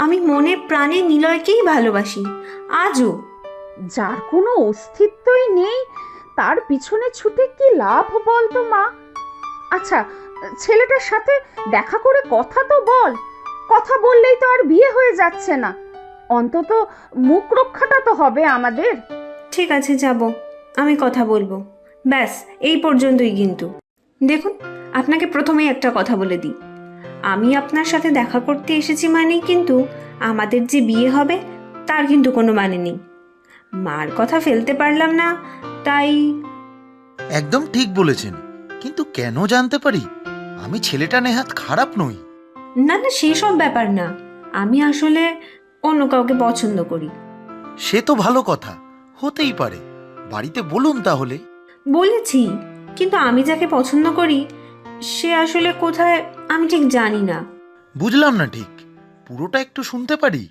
আমি মনে প্রাণে নিলয়কেই ভালোবাসি আজও। যার কোনো অস্তিত্বই নেই তার পিছনে ছুটে কি লাভ বলতো মা? আচ্ছা, ছেলেটার সাথে দেখা করে কথা তো বল। কথা বললেই তো আর বিয়ে হয়ে যাচ্ছে না, অন্তত মুখ রক্ষাটা তো হবে আমাদের। ঠিক আছে, যাব, আমি কথা বলবো। ব্যাস এই পর্যন্তই। কিন্তু দেখুন, আপনাকে প্রথমেই একটা কথা বলে দিই, আমি আপনার সাথে দেখা করতে এসেছি মানেই কিন্তু আমাদের যে বিয়ে হবে তার কিন্তু কোনো মানে নেই। মার কথা ফেলতে পারলাম না, তাই। একদম ঠিক বলেছেন, কিন্তু কেন জানতে পারি? আমি ছেলেটা নেহাত খারাপ নই। না না, সেসব ব্যাপার না, আমি আসলে অন্য কাউকে পছন্দ করি। সে তো ভালো কথা, হতেই পারে। বাড়িতে বলুন তাহলে। বলেছি, কিন্তু আমি যাকে পছন্দ করি সে আসলে কোথায় আমি ঠিক জানি না। বুঝলাম না ঠিক, পুরোটা একটু শুনতে পারি?